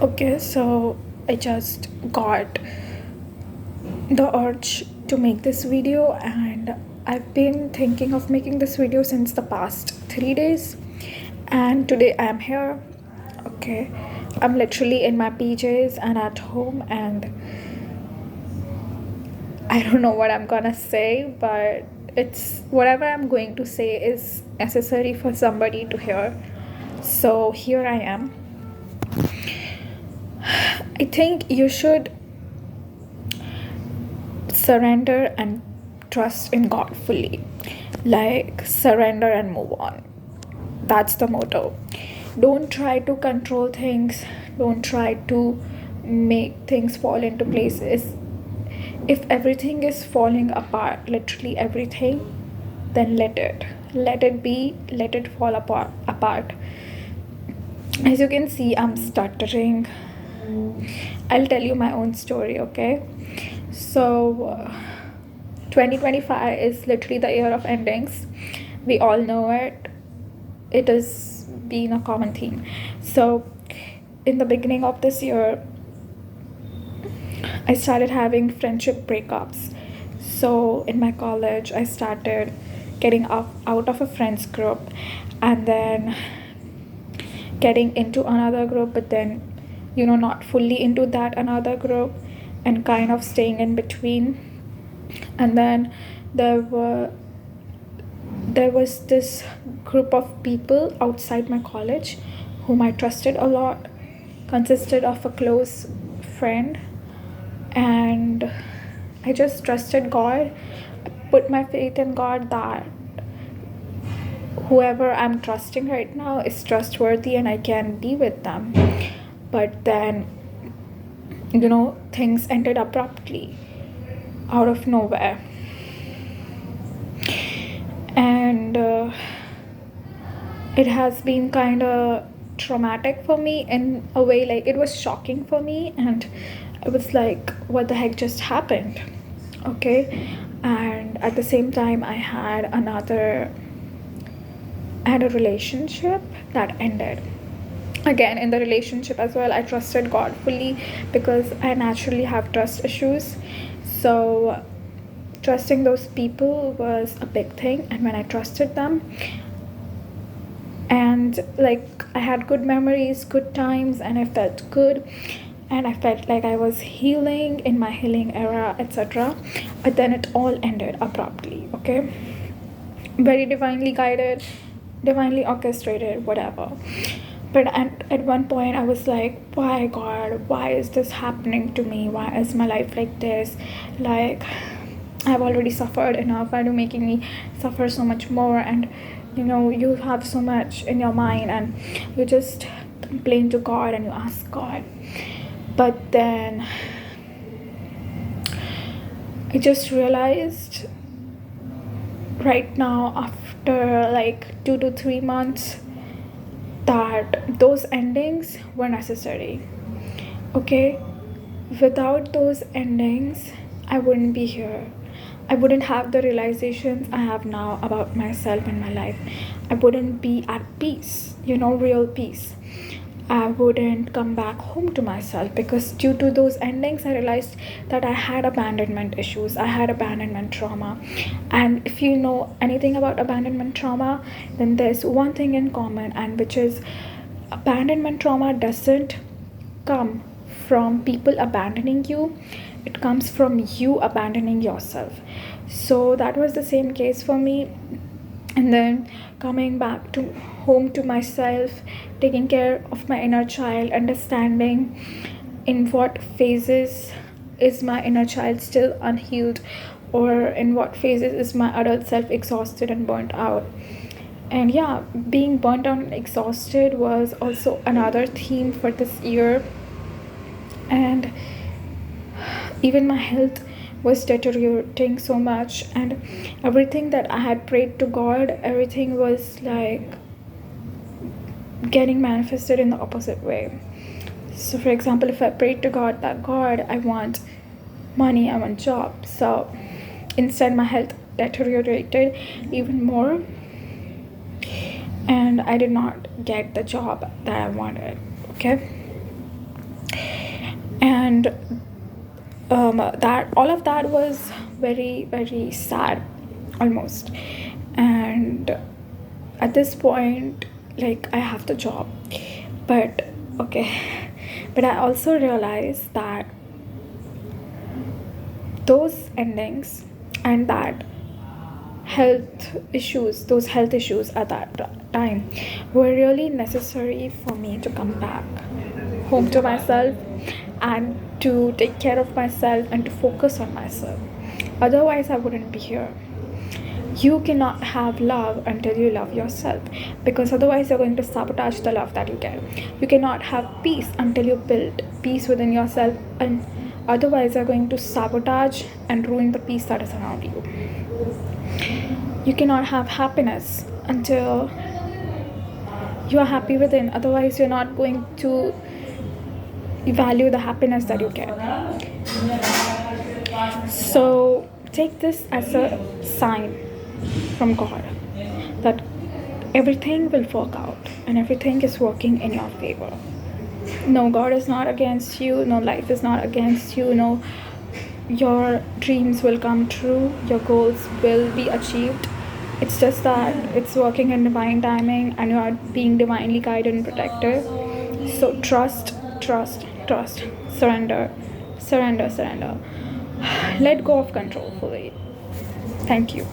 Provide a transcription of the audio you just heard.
Okay, so I just got the urge to make this video, and I've been thinking of making this video since the past 3 days, and today I'm here. Okay, I'm literally in my PJs and at home, and I don't know what I'm gonna say, but it's whatever I'm going to say is necessary for somebody to hear. So here I am. I think you should surrender and trust in God fully. Like, surrender and move on. That's the motto. Don't try to control things, don't try to make things fall into places. If everything is falling apart, literally everything, then let it. Let it be, let it fall apart. As you can see, I'm stuttering. I'll tell you my own story, okay? So, 2025 is literally the year of endings. We all know it. It has been a common theme. So, in the beginning of this year, I started having friendship breakups. So, in my college, I started getting out of a friends group and then getting into another group, but then, not fully into that another group and kind of staying in between. And then there was this group of people outside my college whom I trusted a lot, consisted of a close friend, and I just trusted God. I put my faith in God that whoever I'm trusting right now is trustworthy and I can be with them. But then, things ended abruptly out of nowhere. And it has been kind of traumatic for me in a way. Like, it was shocking for me, and I was like, what the heck just happened? Okay. And at the same time, I had a relationship that ended. Again, in the relationship as well, I trusted God fully because I naturally have trust issues. So trusting those people was a big thing, and when I trusted them, and like, I had good memories, good times, and I felt good, and I felt like I was healing in my healing era, etc. But then it all ended abruptly. Okay, very divinely guided, divinely orchestrated, whatever. But at one point I was like, why, God, why is this happening to me? Why is my life like this? Like, I've already suffered enough. Why are you making me suffer so much more? And you have so much in your mind, and you just complain to God and you ask God. But then I just realized right now, after like 2 to 3 months, that those endings were necessary. Okay, without those endings, I wouldn't be here. I wouldn't have the realizations I have now about myself and my life. I wouldn't be at peace, real peace. I wouldn't come back home to myself, because due to those endings, I realized that I had abandonment issues. I had abandonment trauma. And if you know anything about abandonment trauma, then there's one thing in common, and which is abandonment trauma doesn't come from people abandoning you, it comes from you abandoning yourself. So that was the same case for me. And then coming back to home to myself, taking care of my inner child, understanding in what phases is my inner child still unhealed, or in what phases is my adult self exhausted and burnt out. And yeah, being burnt out and exhausted was also another theme for this year. And even my health was deteriorating so much, and everything that I had prayed to God, everything was like getting manifested in the opposite way. So for example, if I prayed to God that, God, I want money, I want job, so instead my health deteriorated even more, and I did not get the job that I wanted. Okay, And that all of that was very, very sad, almost. And at this point, like, I have the job, but okay. But I also realized that those endings and that those health issues at that time were really necessary for me to come back home to myself and to take care of myself and to focus on myself. Otherwise, I wouldn't be here. You cannot have love until you love yourself, because otherwise, you're going to sabotage the love that you get. You cannot have peace until you build peace within yourself, and otherwise, you're going to sabotage and ruin the peace that is around you. You cannot have happiness until you are happy within, otherwise, you're not going to value the happiness that you get. So take this as a sign from God that everything will work out and everything is working in your favor. No, God is not against you. No, life is not against you. No, your dreams will come true. Your goals will be achieved. It's just that it's working in divine timing and you are being divinely guided and protected. So trust, trust, trust. Surrender, surrender, surrender. Let go of control fully. Thank you.